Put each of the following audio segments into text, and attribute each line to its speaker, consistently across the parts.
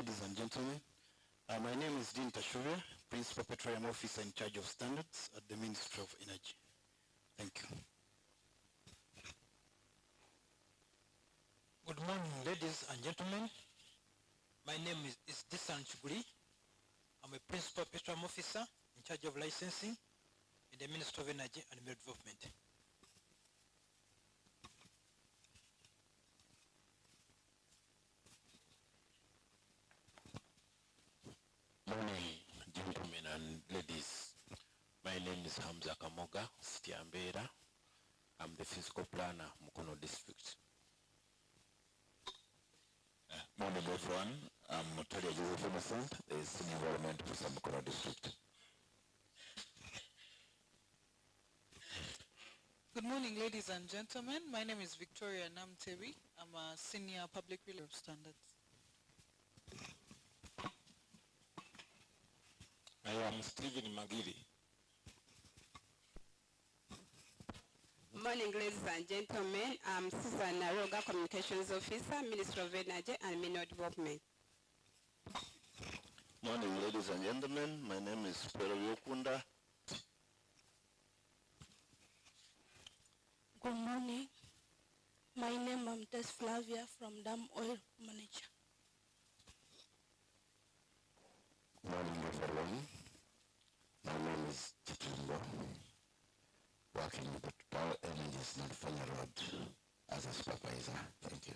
Speaker 1: ladies and gentlemen. My name is JINJA, Principal Petroleum Officer in charge of standards at the Ministry of Energy. Thank you.
Speaker 2: Good morning, ladies and gentlemen. My name is Disan Chuguri. I'm a Principal Petroleum Officer in charge of licensing in the Ministry of Energy and Mineral Development.
Speaker 3: Morning, gentlemen and ladies. My name is Hamza Kamoga Sitiambera. I'm the physical planner, Mukono District.
Speaker 4: Morning, everyone. I'm Mutalia Joseph Innocent, the Senior Environment Officer, Mukono District.
Speaker 5: Good morning, ladies and gentlemen. My name is Victoria Namtewi. I'm a Senior Public Relations Standards.
Speaker 6: I am Stephen Magiri.
Speaker 7: Morning, ladies and gentlemen. I'm Susan Naroga, Communications Officer, Ministry of Energy and Mineral Development.
Speaker 8: Morning, ladies and gentlemen. My name is Pero Yokunda.
Speaker 9: Good morning. My name is Tess Flavia from Dam Oil Manager.
Speaker 4: Good morning, everyone. My name is Chitumbo, working with the Power Energies Nalfanya Road as a supervisor. Thank you.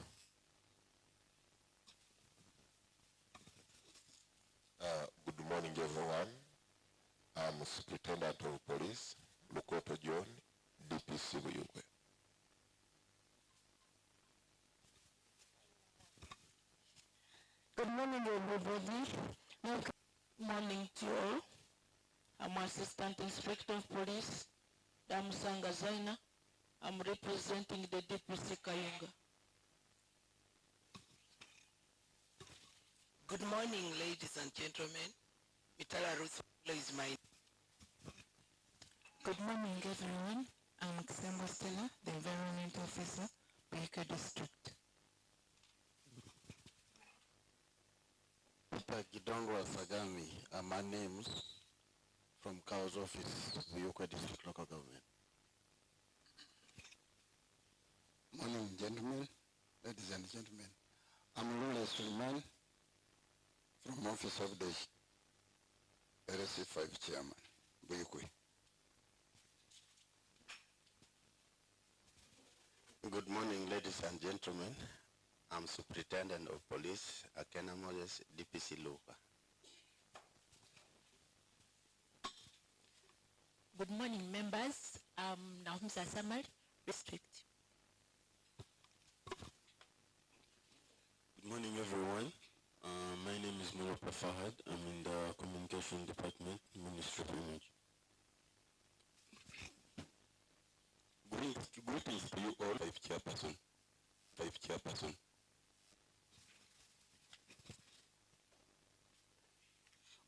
Speaker 6: Good morning, everyone. I'm Superintendent of Police, Lukoto John, DPC Buyugwe.
Speaker 9: Good morning, everybody. Good morning to you all. I'm Assistant Inspector of Police, Damusanga Zaina. I'm representing the DPC Kayunga.
Speaker 10: Good morning, ladies and gentlemen. Mitala Ruth is my.
Speaker 11: Good morning, everyone. I'm Kisembo Stella, the Environment Officer, Baker District.
Speaker 1: Gidongo Sagami, my name's from Kao's office, Buyukwe District Local Government.
Speaker 12: Morning, gentlemen, ladies and gentlemen. I'm Lula Suleiman from Office of the LSC5 Chairman, Buyukwe.
Speaker 8: Good morning, ladies and gentlemen. I'm Superintendent of Police, Akena Moses, DPC Luka.
Speaker 11: Good morning, members. I'm Nahumza Samar, District.
Speaker 13: Good morning, everyone. My name is Murupa Fahad. I'm in the Communication Department, Ministry of Energy.
Speaker 6: Greetings to you all, Vice Chairperson.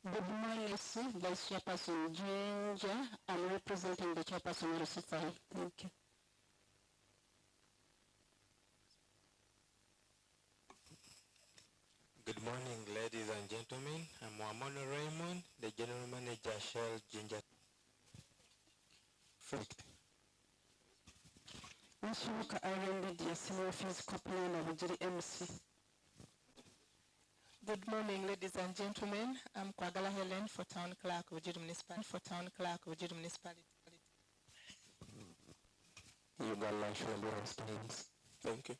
Speaker 9: Good morning, sir. Vice Chairperson JINJA. I'm representing the Chairperson of the society. Thank you.
Speaker 2: Good morning, ladies and gentlemen. I'm Wamono Raymond, the General Manager, Shell JINJA.
Speaker 9: Nsubuka RMD Senior Physical Planner Bujiri MC.
Speaker 11: Good morning, ladies and gentlemen. I'm Kwagala Helen for Town Clerk of Ujiri Municipality.
Speaker 14: UGANDA standards. Thank you.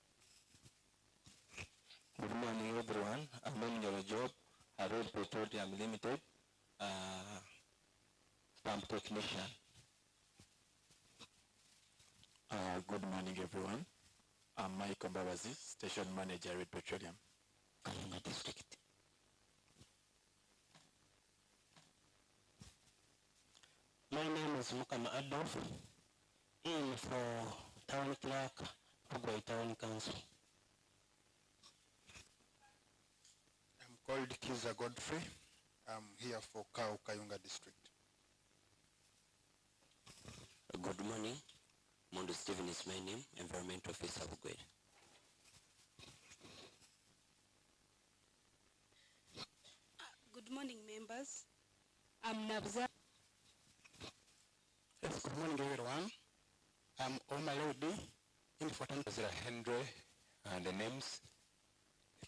Speaker 14: Good morning, everyone. I'm on your job, Road Petroleum Limited, pump technician.
Speaker 1: Good morning, everyone. I'm Michael Babazi, Station Manager at Petroleum, Kayunga District.
Speaker 15: My name is Mukama Adolf, in for Town Clerk, Pugwai Town Council.
Speaker 12: I'm called Kiza Godfrey. I'm here for Kayunga District.
Speaker 16: Good morning. Mondo Stephen is my name, Environment Officer Bugwai.
Speaker 7: morning, members. I'm Nabza.
Speaker 1: Yes, good morning, everyone. I'm Omar Lodi, in for
Speaker 17: Henry, and the names,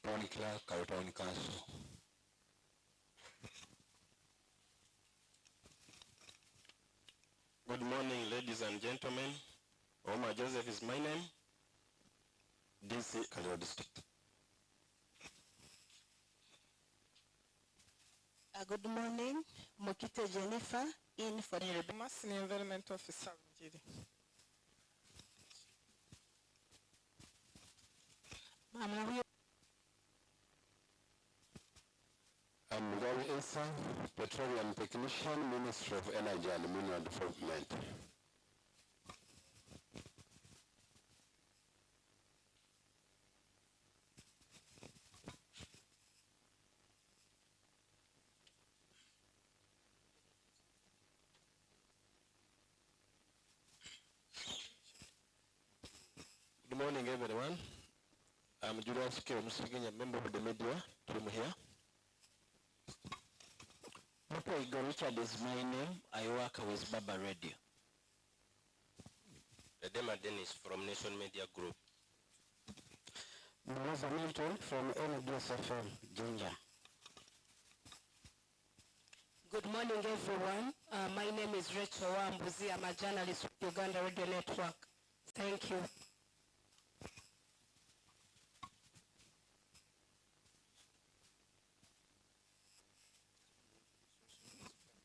Speaker 17: Town Clerk, our Town Council.
Speaker 18: Good morning, ladies and gentlemen. Omar Joseph is my name. DC Kaleo District.
Speaker 11: Good morning, Mokite Jennifer, in for the
Speaker 19: Senior Environment Officer.
Speaker 4: I'm Gary Esa, Petroleum Technician, Ministry of Energy and Mineral Development.
Speaker 18: Good morning, everyone. I'm Julius Kiromusiginya, member of the media team here.
Speaker 15: Okay, Richard is my name. I work with Baba Radio.
Speaker 18: Redema Dennis from Nation Media Group.
Speaker 15: Mwaza Milton from UNBS JINJA.
Speaker 20: Good morning, everyone. My name is Rachel Wambuzi. I'm a journalist with Uganda Radio Network. Thank you.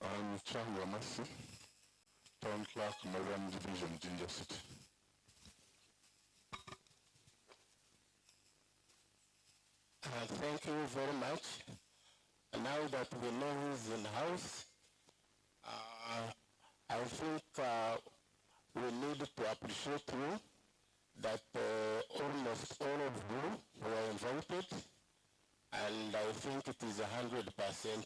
Speaker 6: I'm Charlie Amasi, Town Clerk, Northern Division, Jinja City.
Speaker 1: Thank you very much. Now that we know who's in the house, I think we need to appreciate you that almost all of you were invited, and I think it is 100%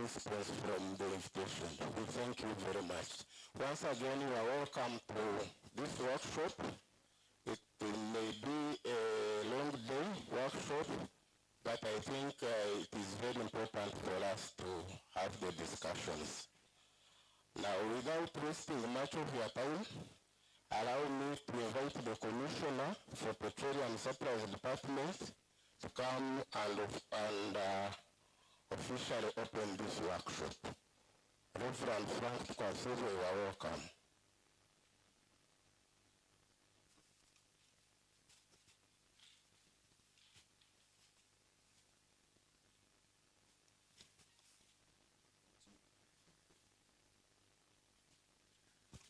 Speaker 1: response from the invitation. We thank you very much. Once again, you are welcome to this workshop. It may be a long day workshop, but I think it is very important for us to have the discussions. Now, without wasting much of your time, allow me to invite the Commissioner for Petroleum Supplies Department to come and officially open this workshop. Reverend Frank Kwasiri, you are welcome.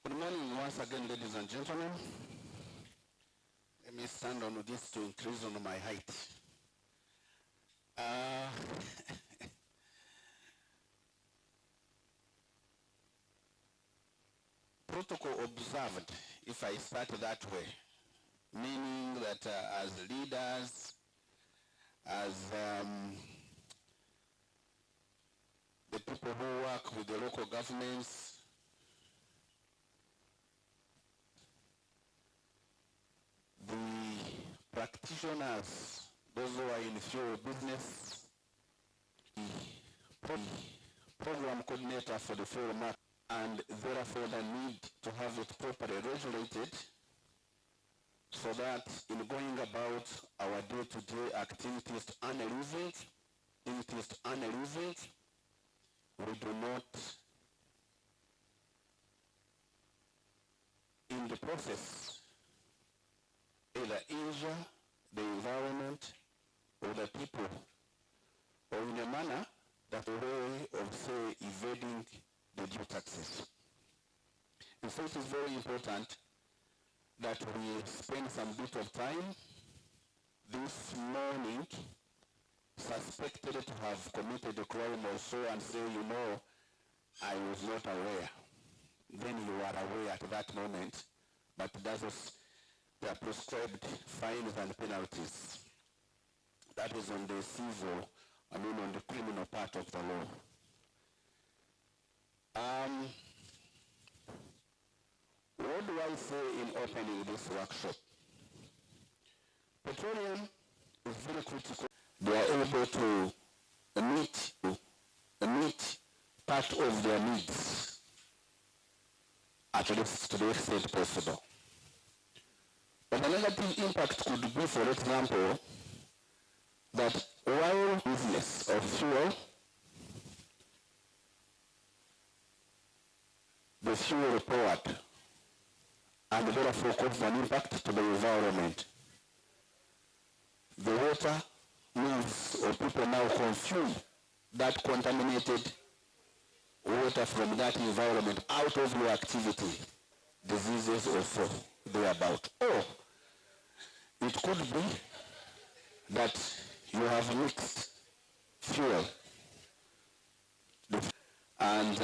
Speaker 12: Good morning once again, ladies and gentlemen. Let me stand on this to increase on my height. Protocol observed, if I start that way, meaning that as leaders, as the people who work with the local governments, the practitioners, those who are in fuel business, the program coordinator for the fuel market, and therefore the need to have it properly regulated so that in going about our day-to-day activities to earn a living, we do not, in the process, either injure the environment or the people, or in a manner that a way of, say, evading the due taxes. And so it is very important that we spend some bit of time this morning suspected to have committed a crime or so and say, you know, I was not aware. Then you are aware at that moment, but there are prescribed fines and penalties. That is on the civil, on the criminal part of the law. What do I say in opening this workshop? Petroleum is very critical. They are able to meet part of their needs, at least to the extent possible. But the negative impact could be, for example, that while business of fuel, the fuel poured, and therefore cause an impact to the environment. The water moves, or people now consume that contaminated water from that environment out of your activity, diseases also thereabout. Or it could be that you have mixed fuel, and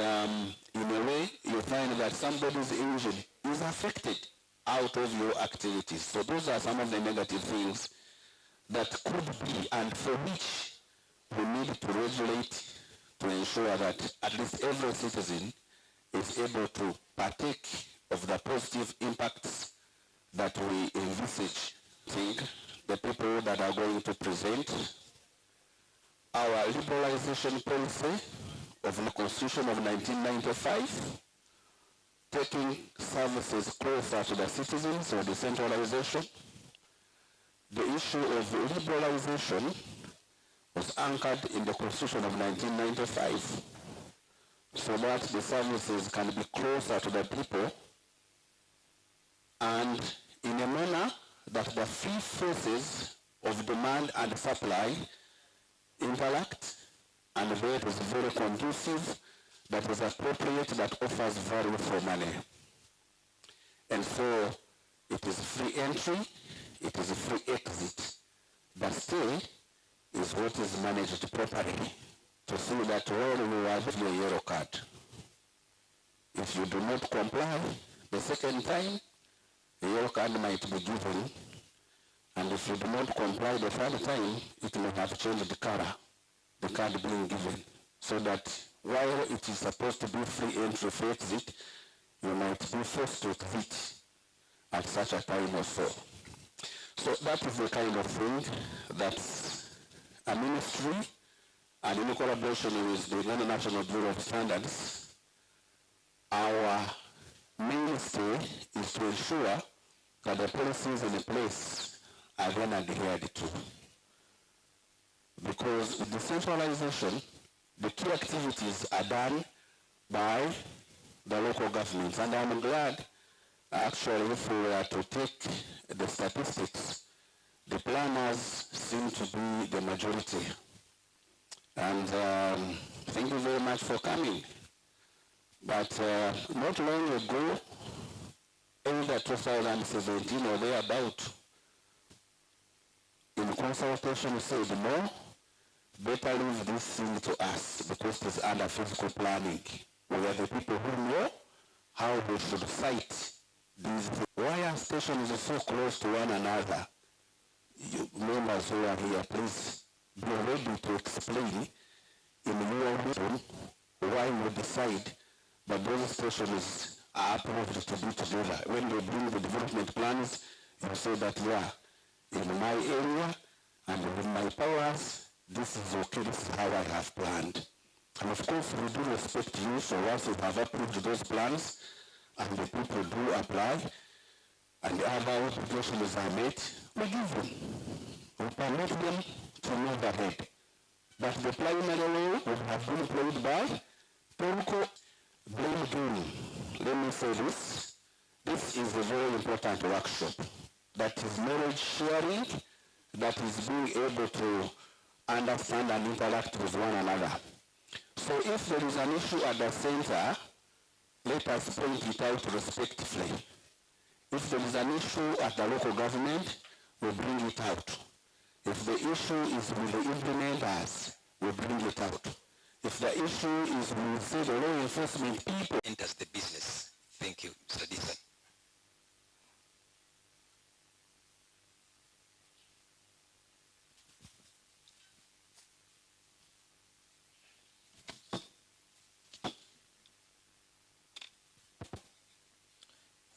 Speaker 12: in a way you find that somebody's engine is affected out of your activities. So those are some of the negative things that could be, and for which we need to regulate to ensure that at least every citizen is able to partake of the positive impacts that we envisage. Think the people that are going to present our liberalization policy of the Constitution of 1995, taking services closer to the citizens, or decentralization. The issue of liberalization was anchored in the Constitution of 1995 so that the services can be closer to the people and in a manner that the free forces of demand and supply interact, and where it is very conducive, that is appropriate, that offers value for money. And so it is free entry, it is free exit, but still is what is managed properly to see that when you are given a yellow card, if you do not comply the second time, a yellow card might be given, and if you do not comply the third time, it may have changed the color, the card being given, so that while it is supposed to be free entry, free exit, you might be forced to exit at such a time or so. So that is the kind of thing that a ministry, and in collaboration with the Uganda National Bureau of Standards, our mainstay is to ensure that the policies in place are then adhered to. Because with decentralization, the key activities are done by the local governments. And I'm glad, actually, if we were to take the statistics, the planners seem to be the majority. And thank you very much for coming. But not long ago, either 2017 or thereabout, in consultation said, no, better leave this thing to us because it is under physical planning. We are the people who know how we should site these. Why are stations so close to one another? You members who are here, please be ready to explain in your region why you decide that those stations are approved to be together. When they bring the development plans, you say that, yeah, in my area and with my powers, this is okay, this is how I have planned. And of course, we do respect you, so once you have approved those plans and the people do apply and the other obligations are met, we give them. We permit them to move ahead. But the primary role would have been played by Tonko Blame Game. Let me say this. This is a very important workshop. That is knowledge sharing, that is being able to understand and interact with one another. So if there is an issue at the center, let us point it out respectfully. If there is an issue at the local government, we bring it out. If the issue is with the implementers, we bring it out. If the issue is with, say, the law enforcement people,
Speaker 16: enters the business. Thank you, Mr. Dixon.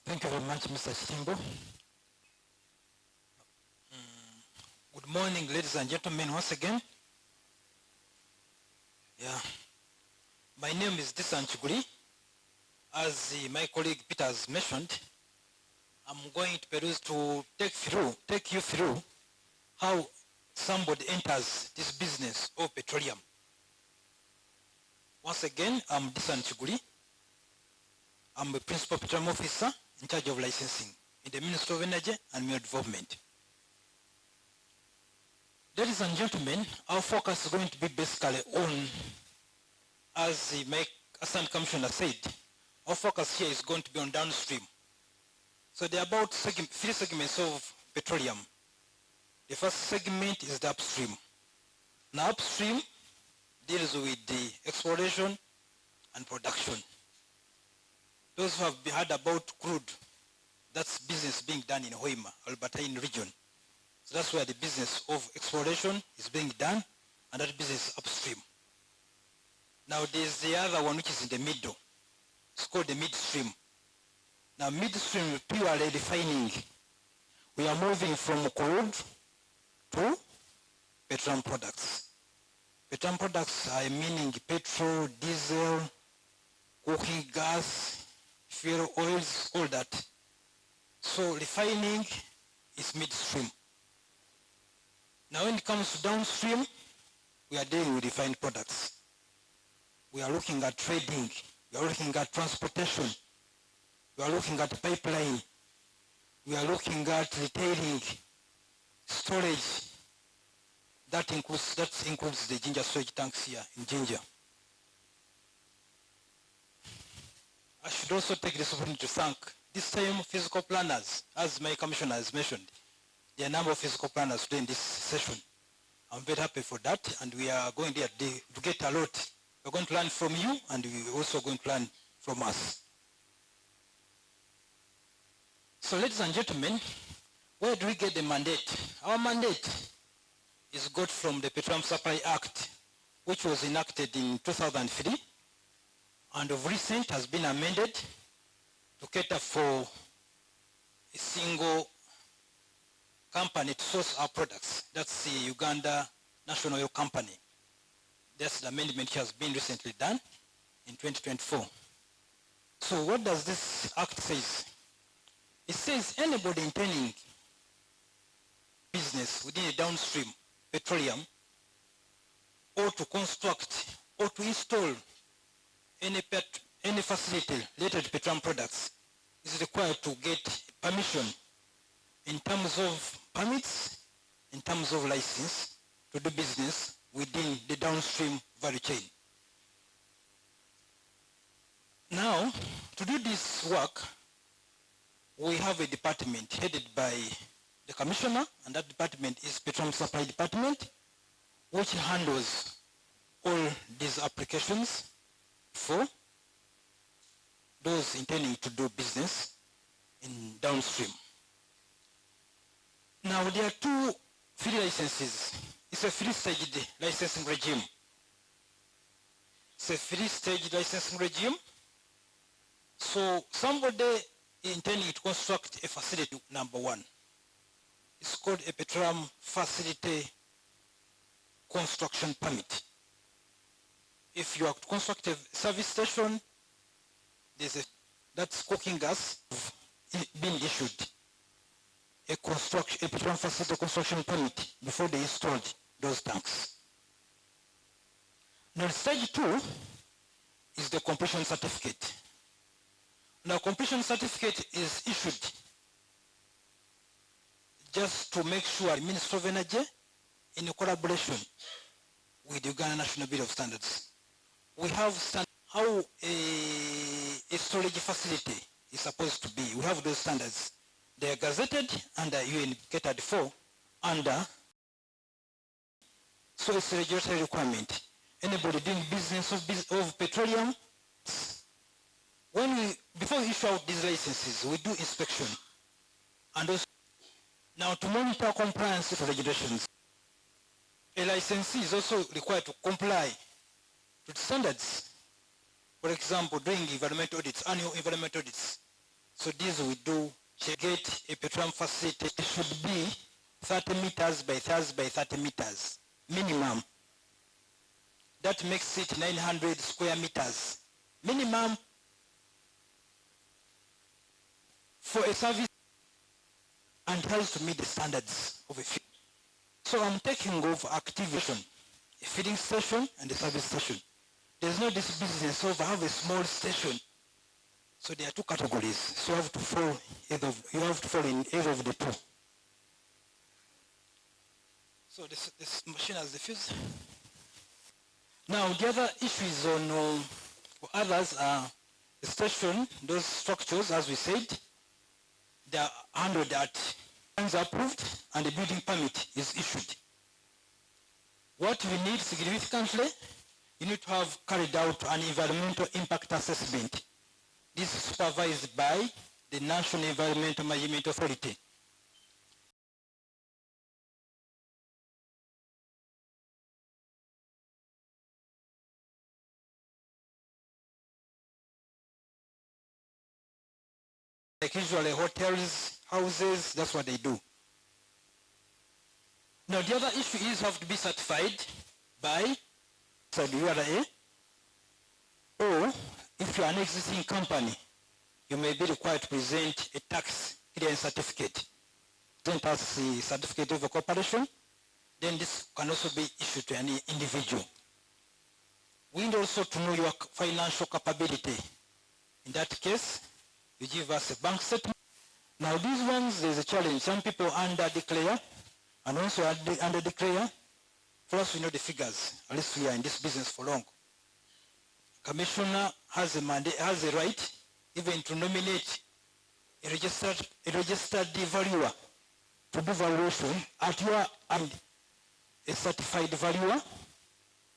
Speaker 2: Thank you very much, Mr. Chimbo. Good morning, ladies and gentlemen, once again. Yeah. My name is Disanchuguri. As my colleague Peter has mentioned, I'm going to take you through how somebody enters this business of petroleum. Once again, I'm Disanchuguri. I'm a Principal Petroleum Officer in charge of licensing in the Ministry of Energy and Mineral Development. Ladies and gentlemen, our focus is going to be basically on, as my Assistant Commissioner said, our focus here is going to be on downstream. So there are about three segments of petroleum. The first segment is the upstream. Now upstream deals with the exploration and production. Those who have heard about crude, that's business being done in Hoima, Albertine region. So that's where the business of exploration is being done, and that business is upstream. Now there's the other one which is in the middle. It's called the midstream. Now midstream, purely refining. We are moving from crude to petroleum products. Petroleum products are meaning petrol, diesel, cooking gas, fuel oils, all that. So refining is midstream. Now when it comes to downstream, we are dealing with refined products. We are looking at trading, we are looking at transportation, we are looking at pipeline, we are looking at retailing, storage. That includes the JINJA storage tanks here in JINJA. I should also take this opportunity to thank this time physical planners, as my commissioner has mentioned. There are a number of physical planners today in this session. I'm very happy for that, and we are going there to get a lot. We're going to learn from you, and we're also going to learn from us. So ladies and gentlemen, where do we get the mandate? Our mandate is got from the Petroleum Supply Act, which was enacted in 2003, and of recent has been amended to cater for a single company to source our products. That's the Uganda National Oil Company. That's the amendment which has been recently done in 2024. So what does this act say? It says anybody intending business within a downstream petroleum, or to construct or to install any facility related to petroleum products is required to get permission in terms of permits, in terms of license to do business within the downstream value chain. Now, to do this work, we have a department headed by the commissioner, and that department is Petroleum Supply Department, which handles all these applications for those intending to do business in downstream. Now there are two free licenses. It's a free-staged licensing regime. It's a free-staged licensing regime. So somebody intending to construct a facility, number one, it's called a petroleum facility construction permit. If you are to construct a service station, that's cooking gas being issued a petroleum facility construction permit before they installed those tanks. Now stage two is the completion certificate. Now completion certificate is issued just to make sure the Ministry of Energy, in collaboration with the Uganda National Bureau of Standards, we have how a storage facility is supposed to be. We have those standards. They are gazetted under UN catered for under, so it's a regulatory requirement. Anybody doing business of petroleum, before we issue out these licenses, we do inspection. And also, now to monitor compliance with regulations, a licensee is also required to comply to the standards. For example, doing environmental audits, annual environmental audits. So these we do to get a petroleum facility. It should be 30 meters by 30 meters minimum. that makes it 900 square meters. Minimum for a service and has to meet the standards of a feed. So I'm taking off activation, a feeding station and a service station. There's no this business of I have a small station. So there are two categories. So you have to fall in either of the two. So this machine has the fuse. Now the other issues on for others are the station, those structures, as we said, they are handled at plans approved and the building permit is issued. What we need significantly, you need to have carried out an environmental impact assessment. This is supervised by the National Environmental Management Authority. Like usually hotels, houses, that's what they do. Now the other issue is have to be certified by the URA, or if you are an existing company, you may be required to present a tax clearance certificate. Present as the certificate of a corporation, then this can also be issued to any individual. We need also to know your financial capability. In that case, you give us a bank statement. Now these ones, there's a challenge. Some people under-declare and also under-declare. For us, we know the figures. At least we are in this business for long. Commissioner has a mandate, has a right even to nominate a registered valuer to do valuation at your end, a certified valuer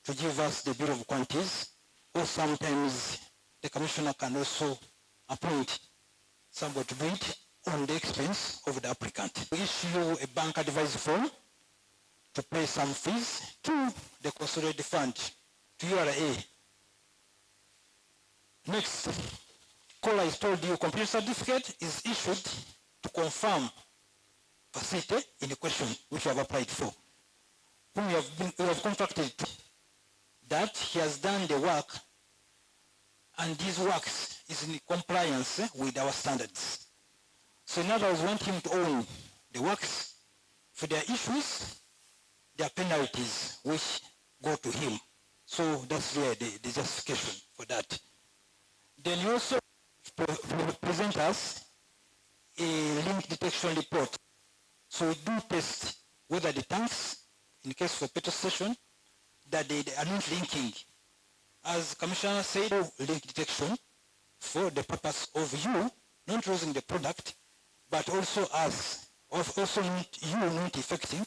Speaker 2: to give us the bill of quantities, or sometimes the commissioner can also appoint somebody to do it on the expense of the applicant. We issue a bank advice form to pay some fees to the consolidated fund, to URA. Next, caller is told you complete certificate is issued to confirm facility in the question which you have applied for. Whom you have contracted to, that he has done the work and these works is in compliance with our standards. So in other words, we want him to own the works. For their issues, there are penalties which go to him. So that's really the justification for that. Then you also present us a link detection report. So we do test whether the tanks, in case of a petrol station, that they are not linking. As Commissioner said, link detection for the purpose of you not using the product, but also us, also not affecting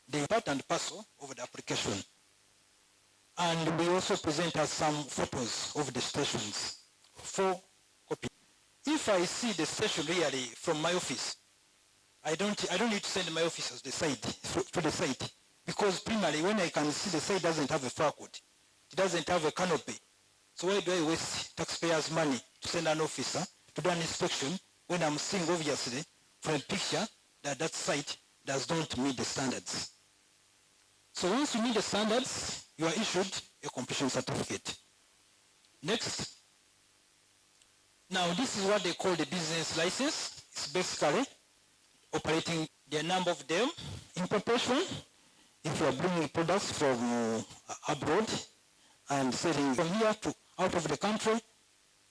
Speaker 2: the part and parcel of the application. And we also present us some photos of the stations for copy. If I see the station really from my office, I don't need to send my officers to the site, because primarily when I can see the site doesn't have a fire code, it doesn't have a canopy. So why do I waste taxpayers' money to send an officer to do an inspection when I'm seeing obviously from a picture that that site does not meet the standards? So once you meet the standards, you are issued a completion certificate. Next. Now this is what they call the business license. It's basically operating the number of them. Importation, if you are bringing products from abroad and selling from here to out of the country.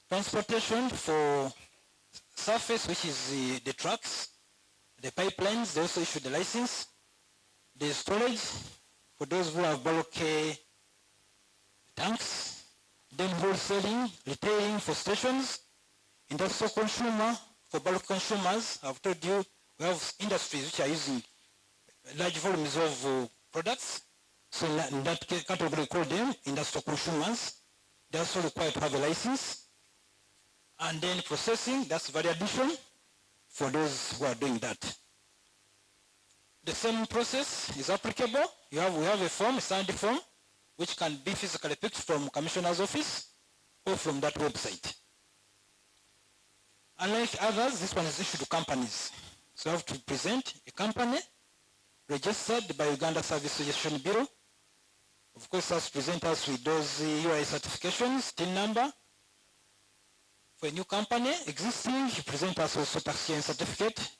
Speaker 2: Transportation for surface, which is the trucks, the pipelines, they also issue the license. The storage, for those who have bulk tanks. Then wholesaling, retailing for stations. Industrial consumer, for bulk consumers. I've told you, we have industries which are using large volumes of products. So in that category, we call them industrial consumers. They also require to have a license. And then processing, that's value addition for those who are doing that. The same process is applicable. We have a form, a signed form, which can be physically picked from Commissioner's office or from that website. Unlike others, this one is issued to companies. So you have to present a company registered by Uganda Service Registration Bureau Of course, has to present us with those UI certifications, TIN number. For a new company, existing, you present us also tax year certificate.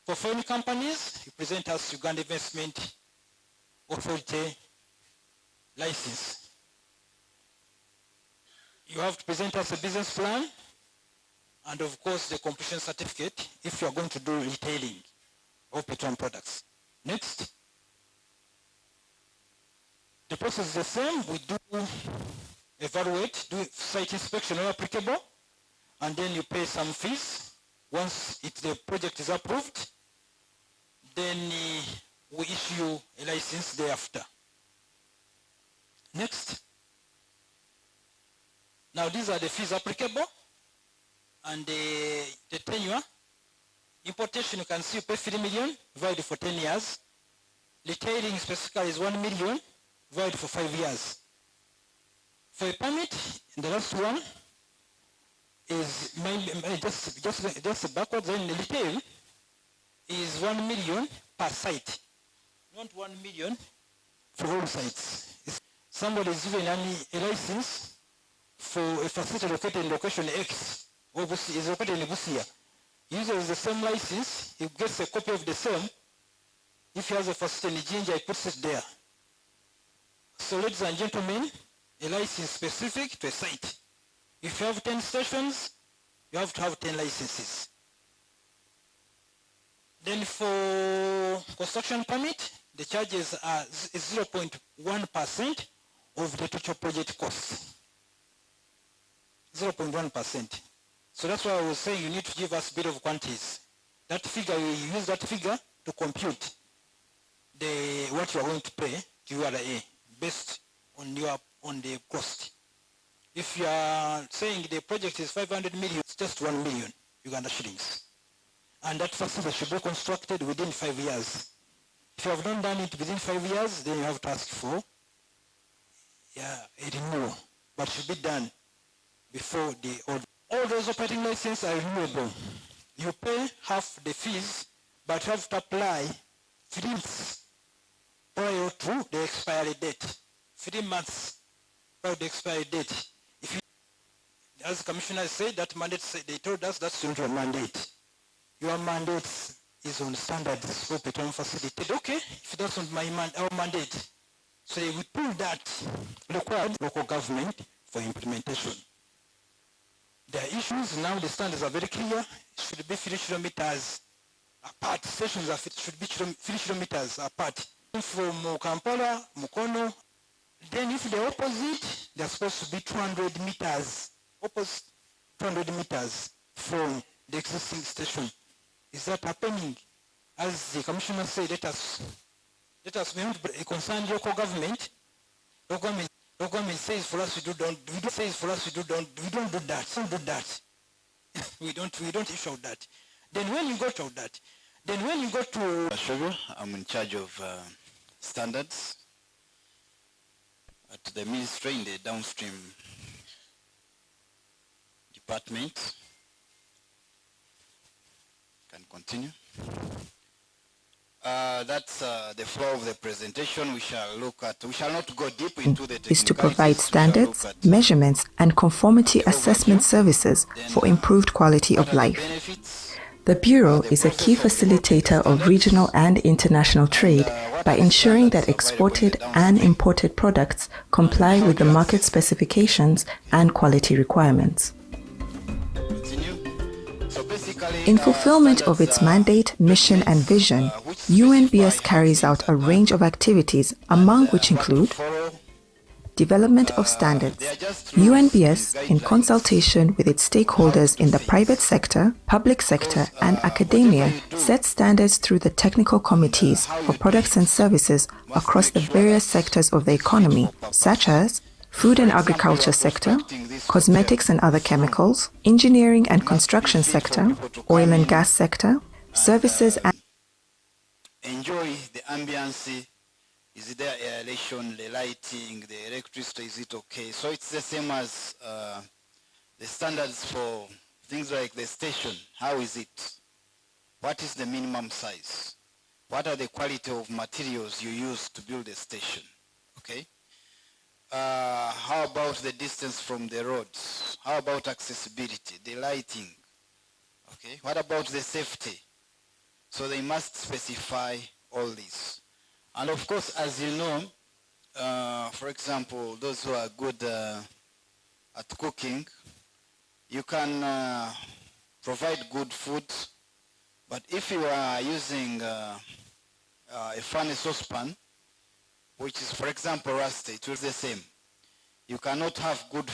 Speaker 2: For foreign companies, you present us Uganda Investment Authority license. You have to present us a business plan and of course the completion certificate if you are going to do retailing of petroleum products. Next. The process is the same. We do evaluate, do site inspection where applicable, and then you pay some fees. Once the project is approved, then we issue a license thereafter. Next. Now these are the fees applicable and the tenure. Importation, you can see you pay 3 million, valid for 10 years. Retailing specifically is 1 million, valid for 5 years. For a permit, the last one is just backwards, then the retail is 1 million per site, not 1 million for all sites. Somebody is given a license for a facility located in location X, is located in Busia. He uses the same license, he gets a copy of the same. If he has a facility in JINJA, he puts it there. So ladies and gentlemen, a license specific to a site. If you have 10 stations, you have to have 10 licenses. Then for construction permit, the charges are 0.1% of the total project cost. 0.1%. So that's why I was saying you need to give us a bit of quantities. That figure, you use that figure to compute what you are going to pay to URA based on the cost. If you are saying the project is 500 million, it's just 1 million Uganda shillings. And that facility should be constructed within 5 years. If you have not done it within 5 years, then you have to ask for a renewal. But it should be done before the order. All those operating licenses are renewable. You pay half the fees, but you have to apply 3 months prior to the expiry date. 3 months prior to the expiry date. If you, as the commissioner said, that mandate, they told us that's not your mandate. Your mandate is on standards for petroleum facility. Okay, if that's not our mandate. So we pull that required local government for implementation. There are issues now, the standards are very clear. It should be 3 kilometers apart. Stations should be 3 kilometers apart. From Kampala, Mukono. Then if they're opposite, they're supposed to be 200 meters. Opposite 200 meters from the existing station. Is that happening? As the commissioner said, let us be concerned local government. Local government says for us we don't do that. we don't issue that. Then when you go to that,
Speaker 21: I'm in charge of standards at the ministry in the downstream department. Can continue. That's the flow of the presentation. We shall not go deep into the
Speaker 22: is to provide standards, measurements, and conformity assessment services for improved quality of life. The Bureau is a key facilitator of regional and international trade by ensuring that exported and imported products comply with the market specifications and quality requirements. In fulfillment of its mandate, mission, and vision, UNBS carries out a range of activities, among which include development of standards. UNBS, in consultation with its stakeholders in the private sector, public sector, and academia, sets standards through the technical committees for products and services across the various sectors of the economy, such as food and agriculture sector, cosmetics and other chemicals, engineering and construction sector, oil and gas sector, services and
Speaker 21: enjoy the ambience. Is there aeration, the lighting, the electricity, is it okay? So it's the same as the standards for things like the station. How is it? What is the minimum size? What are the quality of materials you use to build a station? okay? How about the distance from the roads? How about accessibility, the lighting? Okay, what about the safety? So they must specify all this. And of course, as you know, for example, those who are good at cooking, you can provide good food, but if you are using a funny saucepan, which is, for example, rusty, it was the same. You cannot have good